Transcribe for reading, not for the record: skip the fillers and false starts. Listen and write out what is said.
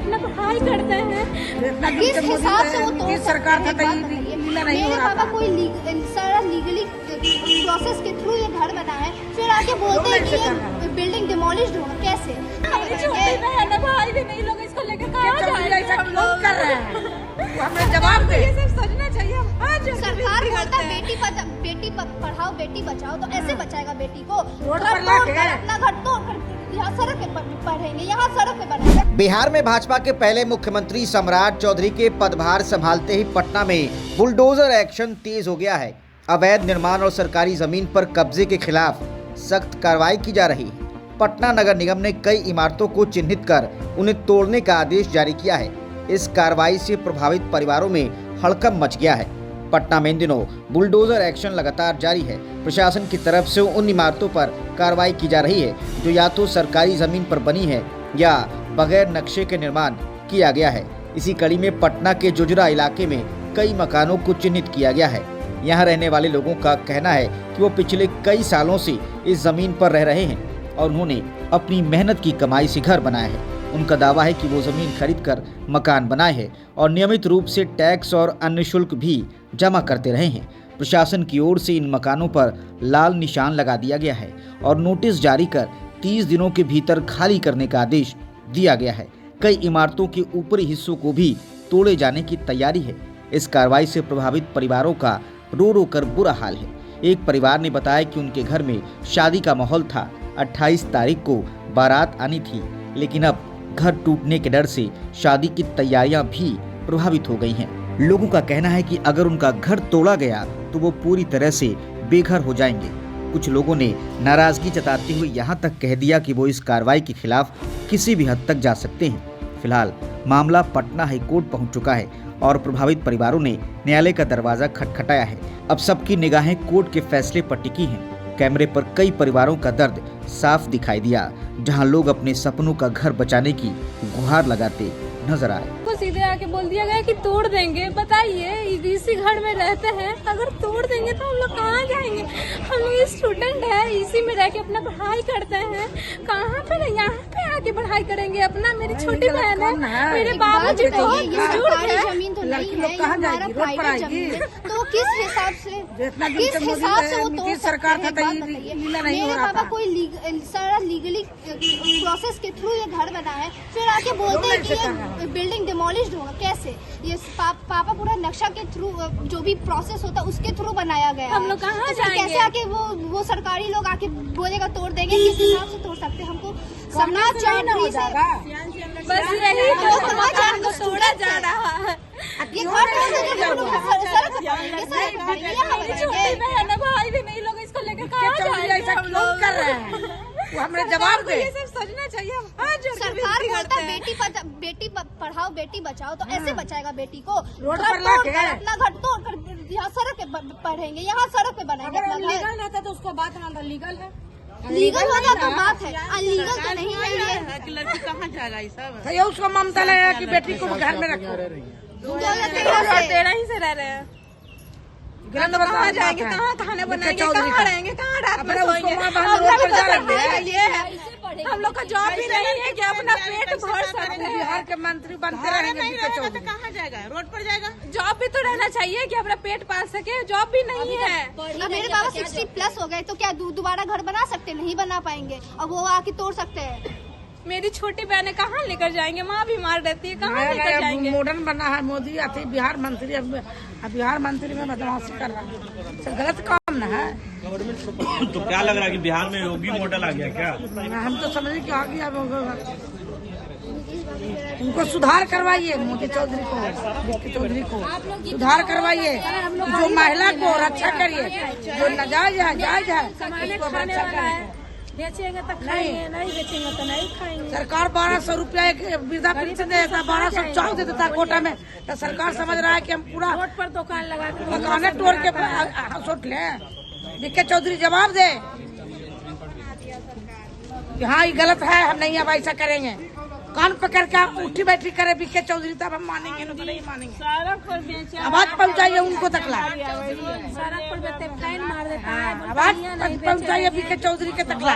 अपना पढ़ाई करते हैं। किस हिसाब से वो तोड़ सरकार सकते हैं? मेरे पापा कोई सारा लीगली प्रोसेस के थ्रू ये घर बना है, फिर आके बोलते हैं कि ये बिल्डिंग डिमोलिश्ड होगा। कैसे? छोटी बहन है, भाई भी नहीं, लोग इसको लेकर कहाँ जाएंगे? हम लोग कर रहे हैं, हमें जवाब दे। ये सब सोचना चाहिए। सरकार बोलता है बेटी पढ़ाओ बेटी बचाओ, तो ऐसे बचाएगा बेटी को? रोड पर लाके अपना घर तोड़ कर यहाँ सड़क पे पढ़ेंगे, यहाँ सड़क पे बनेंगे। बिहार में भाजपा के पहले मुख्यमंत्री सम्राट चौधरी के पदभार संभालते ही पटना में बुलडोजर एक्शन तेज हो गया है। अवैध निर्माण और सरकारी जमीन पर कब्जे के खिलाफ सख्त कार्रवाई की जा रही है। पटना नगर निगम ने कई इमारतों को चिन्हित कर उन्हें तोड़ने का आदेश जारी किया है। इस कार्रवाई से प्रभावित परिवारों में हड़कंप मच गया है। पटना में इन दिनों बुलडोजर एक्शन लगातार जारी है। प्रशासन की तरफ से उन इमारतों पर कार्रवाई की जा रही है जो या तो सरकारी जमीन पर बनी है या बगैर नक्शे के निर्माण किया गया है। इसी कड़ी में पटना के जुजरा इलाके में कई मकानों को चिन्हित किया गया है। यहाँ रहने वाले लोगों का कहना है कि वो पिछले कई सालों से इस जमीन पर रह रहे हैं और उन्होंने अपनी मेहनत की कमाई से घर बनाया है। उनका दावा है कि वो जमीन खरीदकर मकान बनाए हैं और नियमित रूप से टैक्स और अन्य शुल्क भी जमा करते रहे हैं। प्रशासन की ओर से इन मकानों पर लाल निशान लगा दिया गया है और नोटिस जारी कर 30 दिनों के भीतर खाली करने का आदेश दिया गया है। कई इमारतों के ऊपरी हिस्सों को भी तोड़े जाने की तैयारी है। इस कार्रवाई से प्रभावित परिवारों का रो रो कर बुरा हाल है। एक परिवार ने बताया कि उनके घर में शादी का माहौल था। 28 तारीख को बारात आनी थी, लेकिन अब घर टूटने के डर से शादी की तैयारियां भी प्रभावित हो गई हैं। लोगों का कहना है कि अगर उनका घर तोड़ा गया तो वो पूरी तरह से बेघर हो जाएंगे। कुछ लोगों ने नाराजगी जताते हुए यहाँ तक कह दिया कि वो इस कार्रवाई के खिलाफ किसी भी हद तक जा सकते हैं। फिलहाल मामला पटना हाईकोर्ट पहुँच चुका है और प्रभावित परिवारों ने न्यायालय का दरवाजा खटखटाया है। अब सबकी निगाहें कोर्ट के फैसले पर टिकी हैं। कैमरे पर कई परिवारों का दर्द साफ दिखाई दिया, जहां लोग अपने सपनों का घर बचाने की गुहार लगाते नजर आए। सीधे आके बोल दिया गया कि तोड़ देंगे। बताइए, इसी घर में रहते हैं, अगर तोड़ देंगे तो हम लोग कहाँ जाएंगे? हम लोग स्टूडेंट है, इसी में रह के अपना पढ़ाई करते हैं। कहाँ पे यहाँ पे आके पढ़ाई करेंगे? अपना मेरी छोटी बहन है, मेरे बाबूजी बहुत बुजुर्ग है। जमीन तो नहीं है, हमारा प्राइवेट जमीन है, तो किस हिसाब से वो तोड़ सरकार सकते हैं? मेरे पापा कोई सारा लीगली प्रोसेस के थ्रू ये घर बना है, फिर आके बोलते हैं कि ये बिल्डिंग डिमोलिश्ड होगा। कैसे? ये पापा पूरा नक्शा के थ्रू, जो भी प्रोसेस होता है उसके थ्रू बनाया गया है। हम लोग कहाँ जाएंगे? कैसे आके वो सरकारी लोग आके बोलेगा तोड़ देंगे? किस हिसाब से तोड़ सकते हैं? हमको सम्राट चौधरी से बस यही तो तोड़ा जा रहा है। ये घर छोटी बहन है, भाई भी नहीं, लोग इसको लेकर कहाँ जाएंगे? हम लोग कर रहे हैं, हमें जवाब दे। ये सब सोचना चाहिए। सरकार बोलता है बेटी पढ़ाओ बेटी बचाओ, तो ऐसे बचाएगा बेटी को? रोड पर लाके अपना घर तोड़ कर यहाँ सड़क पे पढ़ेंगे, यहाँ सड़क पे बनेंगे। लीगल रहता तो उसको बात मान लीगल है, लीगल होगा तो बात है, अनलीगल तो नहीं है। ये लड़की कहाँ जाएगा? ये सब ये उसको ममता लगा कि बेटी को घर में रखो। 2013 ही से रह रहे हैं। हम लोग कहाँ जाएंगे? कहाँ खाने बनाएंगे? कहाँ रहेंगे? कहाँ रात में सोएंगे? ये है, हम लोग का जॉब भी नहीं है कि अपना पेट भर सकते हैं। बिहार के मंत्री बनते रहेंगे तो कहाँ जाएगा? रोड पर जाएगा? जॉब भी तो रहना चाहिए कि अपना पेट पाल सके। जॉब भी नहीं है। अब मेरे पापा 60+ हो गए, तो क्या दोबारा घर बना सकते? नहीं बना पाएंगे, अब वो आके तोड़ सकते हैं। मेरी छोटी बहनें कहाँ लेकर जाएंगे? माँ बीमार रहती है, कहाँ लेकर जाएंगे? मॉडर्न बना है मोदी, अति बिहार मंत्री। अब बिहार मंत्री में बदमाशी कर रहा है, सब गलत काम न है। तो क्या लग रहा है कि बिहार में योगी मॉडल आ गया क्या? हम तो समझे कि आ गया। उनको सुधार करवाइए, मोदी चौधरी को सुधार करवाइए। जो महिला को रक्षा करिए, जो नाजायज है जायज है उसको रक्षा करिए। बेचेंगे तो खाएंगे, नहीं बेचेंगे तो नहीं खाएंगे। सरकार 1200 रुपया एक वृद्धा पेंशन दे देता, 1200 चाउ दे देता कोटा में। तो सरकार समझ रहा है कि हम पूरा रोड पर दुकान लगा के दुकानें तोड़ के सोच ले। बीके चौधरी जवाब दे कि हाँ ये गलत है, हम नहीं अब ऐसा करेंगे। कान पकड़ के उठी बैठी करे बीके चौधरी, तब हम मानेंगे, नहीं तो नहीं मानेंगे। आवाज पहुँचाइए उनको तकला, सड़क पर मार देता है। आवाज पहुँचाइए बीके चौधरी के तकला।